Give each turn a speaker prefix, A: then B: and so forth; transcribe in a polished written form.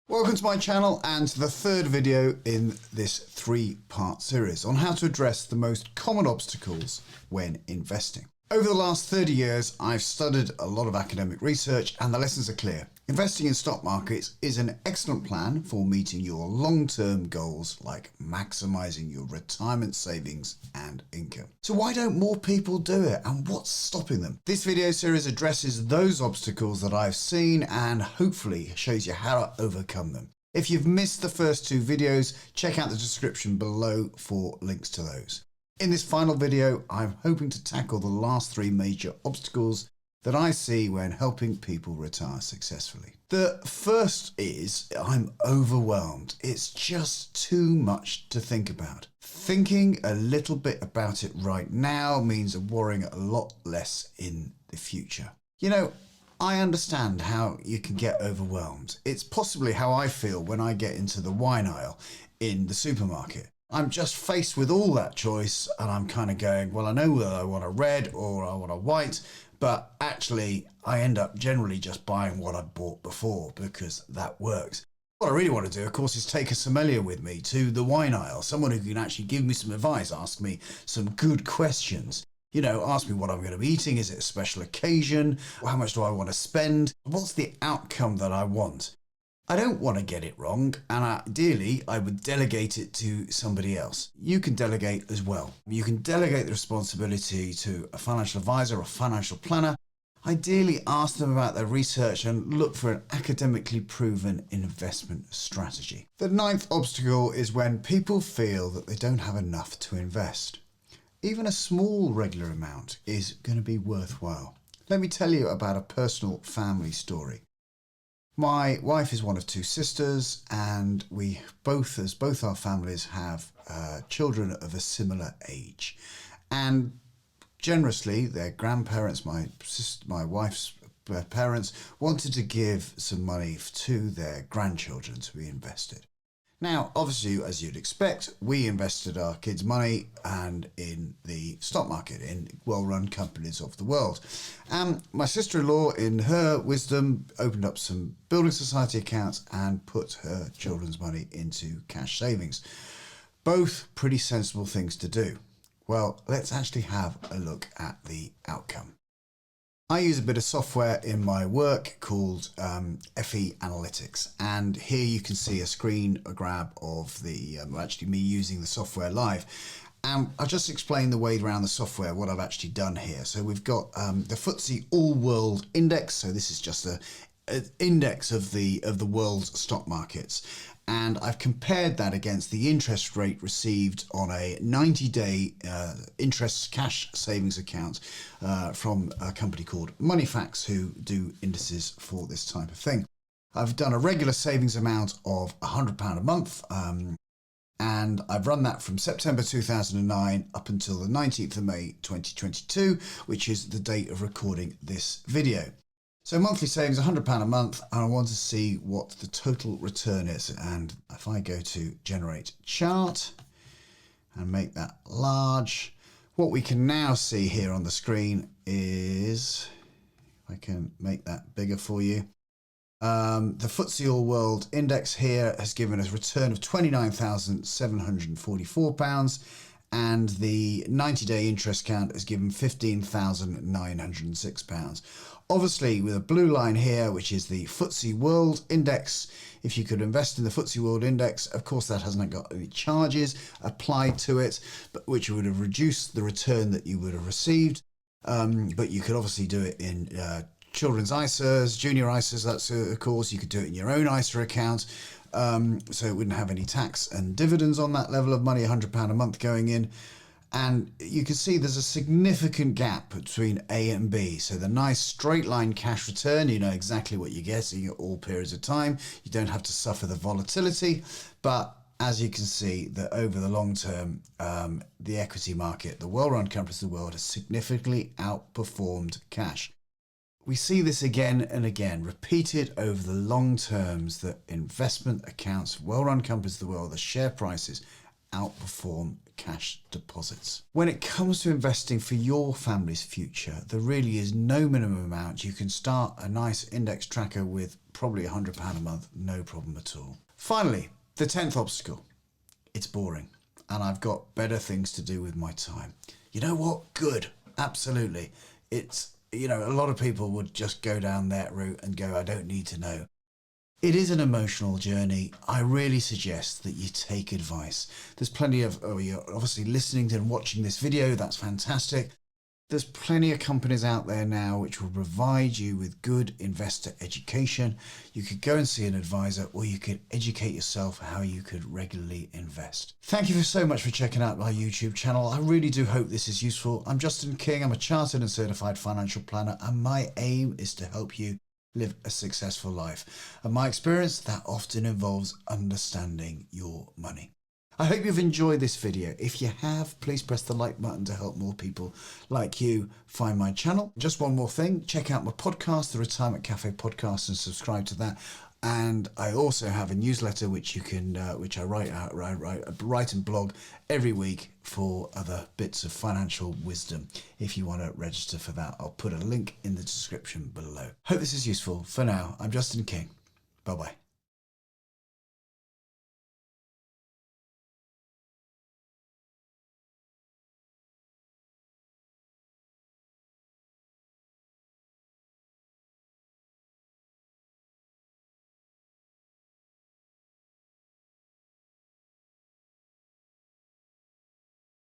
A: Welcome to my channel and to the third video in this three-part series on how to address the most common obstacles when investing. Over the last 30 years, I've studied a lot of academic research and the lessons are clear. Investing in stock markets is an excellent plan for meeting your long-term goals like maximizing your retirement savings and income. So why don't more people do it and what's stopping them? This video series addresses those obstacles that I've seen and hopefully shows you how to overcome them. If you've missed the first two videos, check out the description below for links to those. In this final video, I'm hoping to tackle the last three major obstacles that I see when helping people retire successfully. The first is I'm overwhelmed. It's just too much to think about. Thinking a little bit about it right now means worrying a lot less in the future. You know, I understand how you can get overwhelmed. It's possibly how I feel when I get into the wine aisle in the supermarket. I'm just faced with all that choice and I'm kind of going, well, I know whether I want a red or I want a white, but actually I end up generally just buying what I've bought before because that works. What I really want to do, of course, is take a sommelier with me to the wine aisle, someone who can actually give me some advice, ask me some good questions. You know, ask me what I'm going to be eating. Is it a special occasion? How much do I want to spend? What's the outcome that I want? I don't want to get it wrong, and ideally I would delegate it to somebody else. You can delegate as well. You can delegate the responsibility to a financial advisor or financial planner. Ideally ask them about their research and look for an academically proven investment strategy. The ninth obstacle is when people feel that they don't have enough to invest. Even a small regular amount is going to be worthwhile. Let me tell you about a personal family story. My wife is one of two sisters and we both our families have children of a similar age. And generously, their grandparents, my wife's parents, wanted to give some money to their grandchildren to be invested. Now, obviously, as you'd expect, we invested our kids' money and in the stock market, in well-run companies of the world. My sister-in-law, in her wisdom, opened up some building society accounts and put her children's money into cash savings. Both pretty sensible things to do. Well, let's actually have a look at the outcome. I use a bit of software in my work called FE Analytics, and here you can see a screen grab of the actually me using the software live. And I'll just explain the way around the software, what I've actually done here. So we've got the FTSE All World Index. So this is just an index of the world's stock markets. And I've compared that against the interest rate received on a 90-day interest cash savings account from a company called Moneyfacts, who do indices for this type of thing. I've done a regular savings amount of £100 a month, and I've run that from September 2009 up until the 19th of May 2022, which is the date of recording this video. So monthly savings, £100 a month, and I want to see what the total return is. And if I go to generate chart and make that large, what we can now see here on the screen is, if I can make that bigger for you, the FTSE All World Index here has given us a return of £29,744, and the 90-day interest count has given £15,906. Obviously, with a blue line here, which is the FTSE World Index, if you could invest in the FTSE World Index, of course, that hasn't got any charges applied to it, but which would have reduced the return that you would have received. But you could obviously do it in children's ISAs, junior ISAs, that's of course. You could do it in your own ISA account. So it wouldn't have any tax and dividends on that level of money, £100 a month going in. And you can see there's a significant gap between A and B. So the nice straight line cash return, you know exactly what you're getting at all periods of time. You don't have to suffer the volatility. But as you can see, that over the long term, the equity market, the well-run companies of the world, has significantly outperformed cash. We see this again and again, repeated over the long terms, that investment accounts, well-run companies of the world, the share prices outperform cash deposits. When it comes to investing for your family's future, there really is no minimum amount. You can start a nice index tracker with probably £100 a month, no problem at all. Finally, the 10th obstacle. It's boring, and I've got better things to do with my time. You know what? Good. Absolutely. It's, a lot of people would just go down that route and go, I don't need to know. It is an emotional journey. I really suggest that you take advice. There's plenty of, you're obviously listening to and watching this video. That's fantastic. There's plenty of companies out there now which will provide you with good investor education. You could go and see an advisor, or you could educate yourself how you could regularly invest. Thank you so much for checking out my YouTube channel. I really do hope this is useful. I'm Justin King. I'm a chartered and certified financial planner, and my aim is to help you live a successful life. And my experience, that often involves understanding your money. I hope you've enjoyed this video. If you have, please press the like button to help more people like you find my channel. Just one more thing, check out my podcast, the Retirement Cafe podcast, and subscribe to that. And I also have a newsletter which you can, which I write and blog every week for other bits of financial wisdom. If you want to register for that, I'll put a link in the description below. Hope this is useful. For now, I'm Justin King. Bye-bye.